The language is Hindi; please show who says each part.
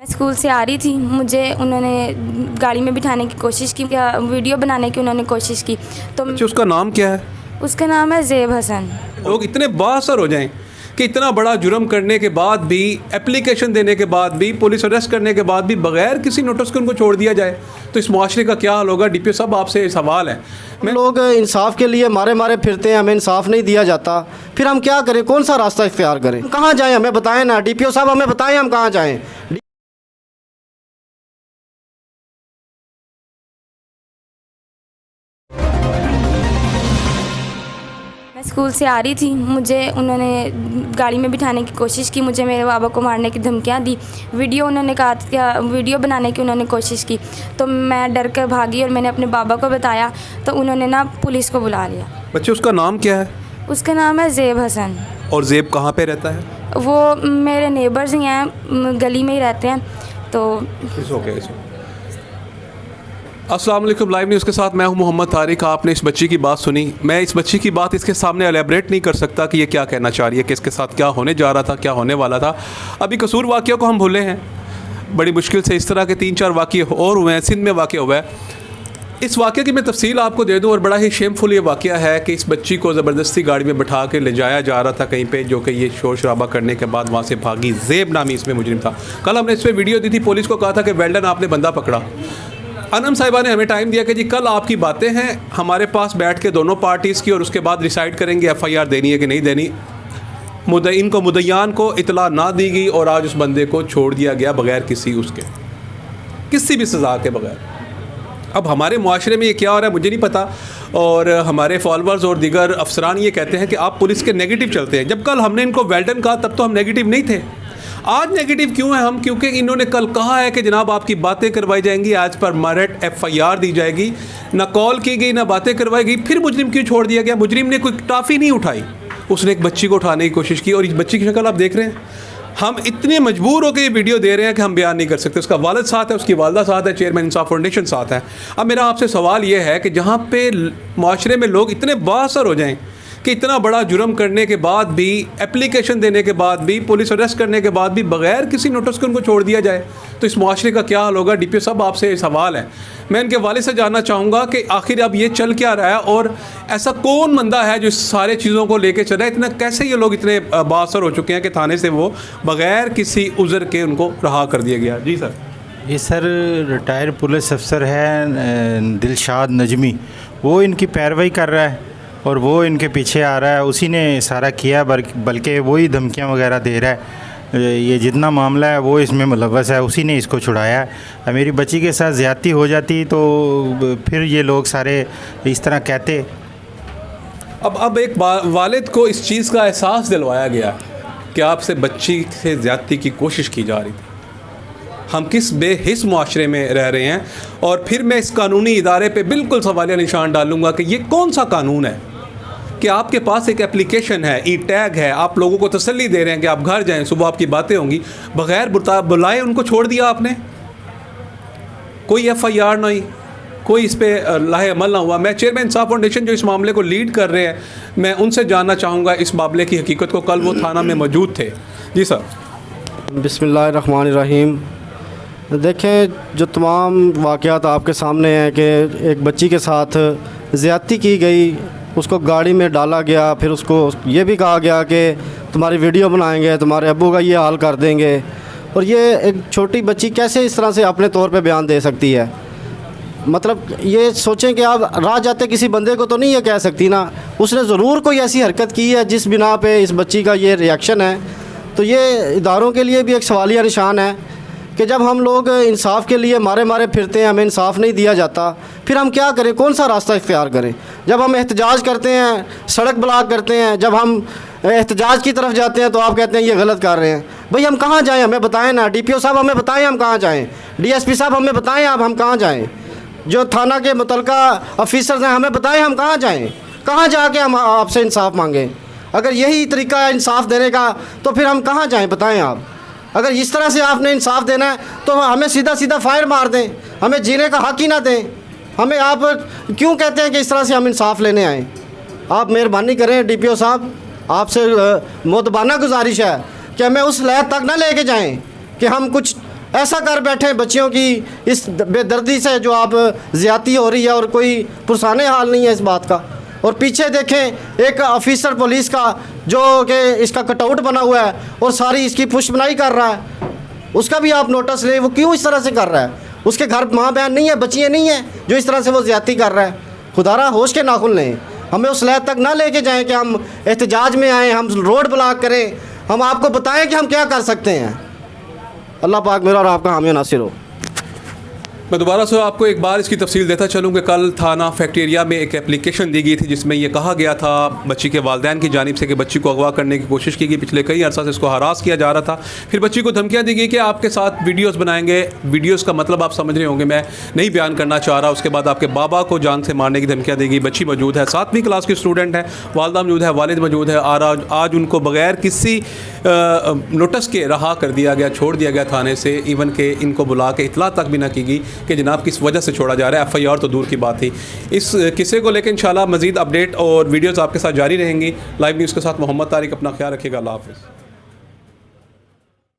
Speaker 1: मैं स्कूल से आ रही थी, मुझे उन्होंने गाड़ी में बिठाने की कोशिश की, वीडियो बनाने की उन्होंने कोशिश की। तो
Speaker 2: अच्छा, उसका नाम क्या है?
Speaker 1: उसका नाम है ज़ेब हसन।
Speaker 2: लोग इतने बाअसर हो जाएं कि इतना बड़ा जुर्म करने के बाद भी, एप्लीकेशन देने के बाद भी, पुलिस अरेस्ट करने के बाद भी बगैर किसी नोटिस के उनको छोड़ दिया जाए, तो इस मुआशरे का क्या हाल होगा? DPO साहब, आपसे सवाल है।
Speaker 3: लोग इंसाफ के लिए मारे मारे फिरते हैं, हमें इंसाफ नहीं दिया जाता, फिर हम क्या करें? कौन सा रास्ता इख्तियार करें? कहाँ जाएं? हमें बताएं ना, DPO साहब हमें बताएं हम कहाँ जाएं।
Speaker 1: मैं स्कूल से आ रही थी, मुझे उन्होंने गाड़ी में बिठाने की कोशिश की, मुझे मेरे बाबा को मारने की धमकियाँ दी, वीडियो उन्होंने कहा क्या वीडियो बनाने की उन्होंने कोशिश की। तो मैं डर कर भागी और मैंने अपने बाबा को बताया, तो उन्होंने ना पुलिस को बुला लिया।
Speaker 2: बच्चे, उसका नाम क्या है?
Speaker 1: उसका नाम है ज़ेब हसन।
Speaker 2: और ज़ेब कहाँ पे रहता है?
Speaker 1: वो मेरे नेबर्स ही हैं, गली में ही रहते हैं। तो
Speaker 2: अस्सलाम वालेकुम, लाइव न्यूज़ के साथ मैं हूं मोहम्मद तारिक। आपने इस बच्ची की बात सुनी। मैं इस बच्ची की बात इसके सामने एलेबरेट नहीं कर सकता कि ये क्या कहना चाह रही है, कि इसके साथ क्या होने जा रहा था, क्या होने वाला था। अभी कसूर वाक़या को हम भूले हैं, बड़ी मुश्किल से इस तरह के 3-4 वाक़े और हुए हैं। सिंध में वाक़या हुआ है। इस वाक़े की मैं तफसील आपको दे दूं, और बड़ा ही शेमफुल ये वाक़या है कि इस बच्ची को ज़बरदस्ती गाड़ी में बैठा के ले जाया जा रहा था कहीं पे, जो कि ये शोर शराबा करने के बाद वहाँ से भागी। ज़ेब नामी इसमें मुजरिम था। कल हमने इस पर वीडियो दी थी, पुलिस को कहा था कि वेल्डन आपने बंदा पकड़ा। अनम साहिबा ने हमें टाइम दिया कि जी कल आपकी बातें हैं हमारे पास बैठ के दोनों पार्टीज़ की, और उसके बाद डिसाइड करेंगे FIR देनी है कि नहीं देनी। इनको मुद्दईयान को इतला ना दी गई, और आज उस बंदे को छोड़ दिया गया बग़ैर किसी भी सज़ा के बगैर। अब हमारे मुआशरे में ये क्या हो रहा है मुझे नहीं पता, और हमारे फॉलोअर्स और दीगर अफसरान ये कहते हैं कि आप पुलिस के नेगेटिव चलते हैं। जब कल हमने इनको वेल्डन कहा तब तो हम नेगेटिव नहीं थे। आज नेगेटिव क्यों है हम? क्योंकि इन्होंने कल कहा है कि जनाब आपकी बातें करवाई जाएंगी, आज पर मरट FIR दी जाएगी। ना कॉल की गई, ना बातें करवाई गई। फिर मुजरिम क्यों छोड़ दिया गया? मुजरिम ने कोई टाफ़ी नहीं उठाई, उसने एक बच्ची को उठाने की कोशिश की, और इस बच्ची की शक्ल आप देख रहे हैं। हम इतने मजबूर होकर ये वीडियो दे रहे हैं कि हम बयान नहीं कर सकते। उसका वालिद साथ है, उसकी वालदा साथ है, चेयरमैन इंसाफ फाउंडेशन साथ है। अब मेरा आपसे सवाल ये है कि जहाँ पे माशरे में लोग इतने बाअसर हो जाएं कि इतना बड़ा जुर्म करने के बाद भी, एप्लीकेशन देने के बाद भी, पुलिस अरेस्ट करने के बाद भी बगैर किसी नोटिस के उनको छोड़ दिया जाए, तो इस मुआशरे का क्या हाल होगा? DPO साहब, आपसे सवाल है। मैं इनके वालिद से जानना चाहूँगा कि आखिर अब ये चल क्या रहा है, और ऐसा कौन बंदा है जो इस सारे चीज़ों को लेके चल रहा है? इतना कैसे ये लोग इतने बाअसर हो चुके हैं कि थाने से वो बगैर किसी उज़र के उनको रहा कर दिया गया? जी सर।
Speaker 4: ये सर रिटायर पुलिस अफसर है दिलशाद नजमी, वो इनकी पैरवाई कर रहा है और वो इनके पीछे आ रहा है। उसी ने सारा किया, बल्कि वही धमकियां वगैरह दे रहा है। ये जितना मामला है वो इसमें मुलव्वस है, उसी ने इसको छुड़ाया है। मेरी बच्ची के साथ ज़्यादती हो जाती तो फिर ये लोग सारे इस तरह कहते।
Speaker 2: अब एक वालिद को इस चीज़ का एहसास दिलवाया गया कि आपसे बच्ची से ज़्यादती की कोशिश की जा रही थी। हम किस बेहिस मुआशरे में रह रहे हैं। और फिर मैं इस कानूनी इदारे पे बिल्कुल सवालिया निशान डालूंगा कि ये कौन सा कानून है कि आपके पास एक एप्लीकेशन है, ई-टैग है, आप लोगों को तसल्ली दे रहे हैं कि आप घर जाएं, सुबह आपकी बातें होंगी, बग़ैर बुलाए उनको छोड़ दिया आपने। कोई FIR नहीं, कोई इस पर लाहे अमल ना हुआ। मैं चेयरमैन इंसाफ फाउंडेशन जो इस मामले को लीड कर रहे हैं, मैं उनसे जानना चाहूँगा इस मामले की हकीकत को। कल वो थाना में मौजूद थे। जी सर।
Speaker 3: बिस्मिल्लाहिर्रहमानिर्रहीम। देखें, जो तमाम वाक़यात आपके सामने हैं कि एक बच्ची के साथ ज़्यादती की गई, उसको गाड़ी में डाला गया, फिर उसको ये भी कहा गया कि तुम्हारी वीडियो बनाएंगे, तुम्हारे अब्बू का ये हाल कर देंगे। और ये एक छोटी बच्ची कैसे इस तरह से अपने तौर पे बयान दे सकती है? मतलब ये सोचें कि आप राह जाते किसी बंदे को तो नहीं ये कह सकती ना, उसने ज़रूर कोई ऐसी हरकत की है जिस बिना पे इस बच्ची का ये रिएक्शन है। तो ये इदारों के लिए भी एक सवालिया निशान है कि जब हम लोग इंसाफ के लिए मारे मारे फिरते हैं, हमें इंसाफ नहीं दिया जाता, फिर हम क्या करें? कौन सा रास्ता इख्तियार करें? जब हम एहतजाज करते हैं, सड़क ब्लॉक करते हैं, जब हम एहतजाज की तरफ जाते हैं तो आप कहते हैं ये गलत कर रहे हैं। भाई हम कहाँ जाएं? हमें बताएं ना। DPO साहब हमें बताएं हम कहाँ जाएं। DSP साहब हमें बताएं आप हम कहाँ जाएं। जो थाना के मुतलका ऑफिसर्स हैं हमें बताएं हम कहाँ जाएं, कहाँ जाके हम आपसे इंसाफ मांगें। अगर यही तरीका है इंसाफ देने का तो फिर हम कहाँ जाएं? बताएं आप। अगर इस तरह से आपने इंसाफ देना है तो हमें सीधा सीधा फायर मार दें, हमें जीने का हक़ ही ना दें। हमें आप क्यों कहते हैं कि इस तरह से हम इंसाफ लेने आएँ? आप मेहरबानी करें DPO साहब, आपसे मोतबाना गुजारिश है कि हमें उस लहर तक ना लेके जाएं कि हम कुछ ऐसा कर बैठे हैं बच्चियों की इस बेदर्दी से जो आप ज़्यादती हो रही है और कोई पुरसाने हाल नहीं है इस बात का। और पीछे देखें एक ऑफिसर पुलिस का जो कि इसका कटआउट बना हुआ है और सारी इसकी पुष्पनाई कर रहा है, उसका भी आप नोटिस लें। वो क्यों इस तरह से कर रहा है? उसके घर माँ बहन नहीं है, बच्चियाँ नहीं हैं जो इस तरह से वो ज़्यादती कर रहा है। खुदारा होश के नाखुन लें, हमें उस लहर तक ना लेके जाएं कि हम एहतजाज में आएँ, हम रोड ब्लॉक करें, हम आपको बताएं कि हम क्या कर सकते हैं। अल्लाह पाक मेरा और आपका हामी नासिर हो।
Speaker 2: मैं दोबारा से आपको एक बार इसकी तफसील देता चलूँ कि कल थाना फैक्ट्री एरिया में एक एप्लीकेशन दी गई थी जिसमें ये कहा गया था बच्ची के वालिदैन की जानिब से कि बच्ची को अगवा करने की कोशिश की गई, पिछले कई अरसा से इसको हरास किया जा रहा था। फिर बच्ची को धमकियाँ दी गई कि आपके साथ वीडियोज़ बनाएंगे। वीडियोज़ का मतलब आप समझ रहे होंगे, मैं नहीं बयान करना चाह रहा। उसके बाद आपके बाबा को जान से मारने की धमकियाँ दी गई। बच्ची मौजूद है, 7वीं क्लास की स्टूडेंट है, वालदा मौजूद है, वालिद मौजूद है। आज उनको बगैर किसी नोटिस के रहा कर दिया गया, छोड़ दिया गया थाने से। इवन के इनको बुला के इतला तक भी ना की गई कि जनाब किस वजह से छोड़ा जा रहा है। FIR तो दूर की बात थी। इस किस्से को लेकर इंशाल्लाह मज़ीद अपडेट और वीडियोज़ आपके साथ जारी रहेंगी। लाइव न्यूज़ के साथ मोहम्मद तारिक, अपना ख्याल रखिएगा। अल्लाह हाफ़िज़।